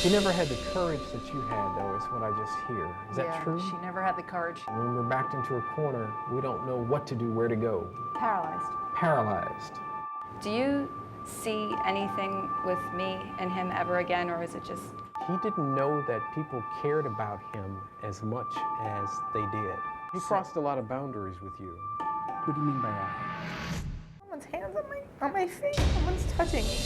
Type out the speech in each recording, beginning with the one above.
She never had the courage that you had, though, is what I just hear. Is that true? She never had the courage. When we're backed into a corner, we don't know what to do, where to go. Paralyzed. Paralyzed. Do you see anything with me and him ever again, or is it just... He didn't know that people cared about him as much as they did. He crossed a lot of boundaries with you. What do you mean by that? Someone's hands on my face. Someone's touching me.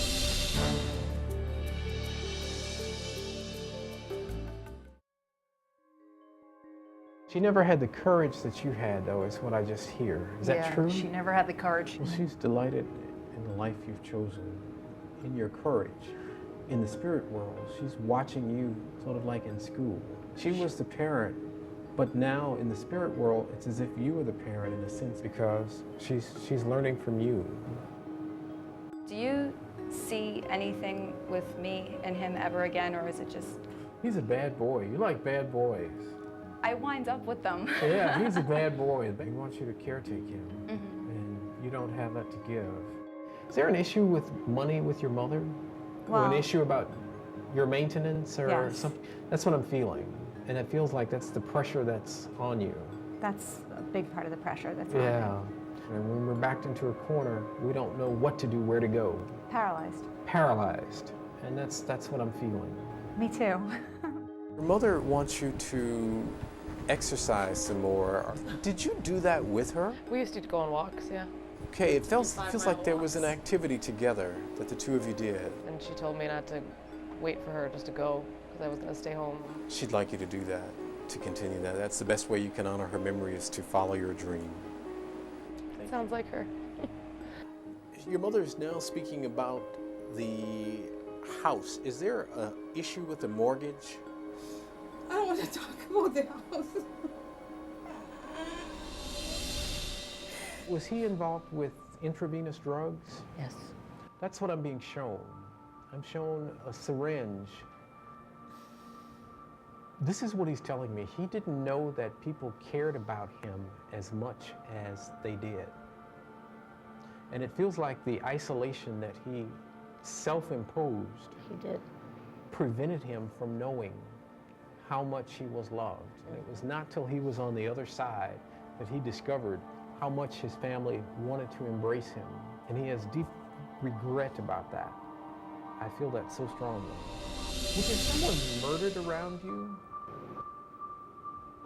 She never had the courage that you had, though, is what I just hear. Is that true? She never had the courage. Well, she's delighted in the life you've chosen, in your courage. In the spirit world, she's watching you sort of like in school. She was the parent, but now in the spirit world, it's as if you were the parent in a sense, because she's learning from you. Do you see anything with me and him ever again, or is it just... He's a bad boy. You like bad boys. I wind up with them. Yeah, he's a bad boy. They want you to caretake him, and you don't have that to give. Is there an issue with money with your mother? Or an issue about your maintenance or something? That's what I'm feeling. And it feels like that's the pressure that's on you. That's a big part of the pressure that's on me. Yeah. And when we're backed into a corner, we don't know what to do, where to go. Paralyzed. Paralyzed. And that's what I'm feeling. Me too. Your mother wants you to exercise some more. Did you do that with her? We used to go on walks, yeah. Okay, it feels like there was an activity together that the two of you did. And she told me not to wait for her, just to go, because I was going to stay home. She'd like you to do that, to continue that. That's the best way you can honor her memory, is to follow your dream. Sounds like her. Your mother is now speaking about the house. Is there an issue with the mortgage? I don't want to talk about the house. Was he involved with intravenous drugs? Yes. That's what I'm being shown. I'm shown a syringe. This is what he's telling me. He didn't know that people cared about him as much as they did. And it feels like the isolation that he self-imposed prevented him from knowing how much he was loved. And it was not till he was on the other side that he discovered how much his family wanted to embrace him. And he has deep regret about that. I feel that so strongly. Was there someone murdered around you?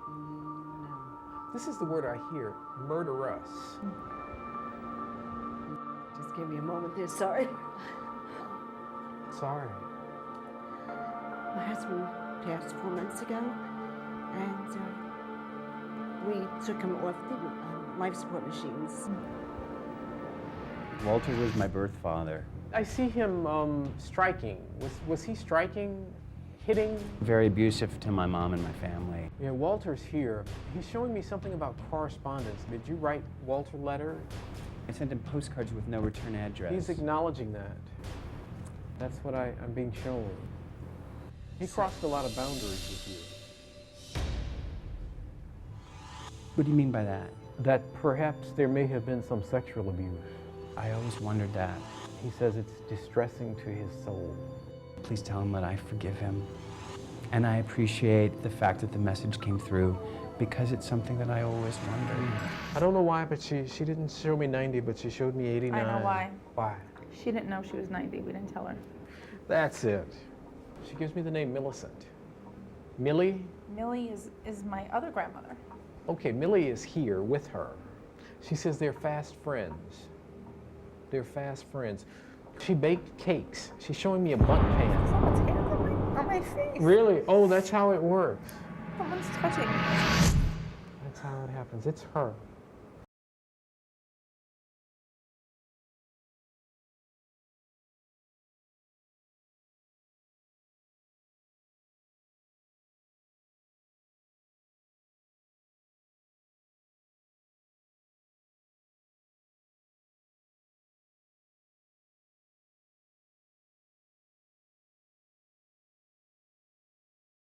No. This is the word I hear, murderous. Just give me a moment there, sorry. Sorry. My husband passed 4 months ago, and we took him off the life support machines. Walter was my birth father. I see him striking. Was he striking, hitting? Very abusive to my mom and my family. Yeah, Walter's here. He's showing me something about correspondence. Did you write Walter letters? I sent him postcards with no return address. He's acknowledging that. That's what I'm being shown. He crossed a lot of boundaries with you. What do you mean by that? That perhaps there may have been some sexual abuse. I always wondered that. He says it's distressing to his soul. Please tell him that I forgive him. And I appreciate the fact that the message came through, because it's something that I always wondered. I don't know why, but she didn't show me 90, but she showed me 89. I know why. Why? She didn't know she was 90. We didn't tell her. That's it. She gives me the name Millicent. Millie? Millie is my other grandmother. Okay, Millie is here with her. She says they're fast friends. They're fast friends. She baked cakes. She's showing me a bun pan. Someone's hands on my face. Really? Oh, that's how it works. Someone's touching me. That's how it happens. It's her.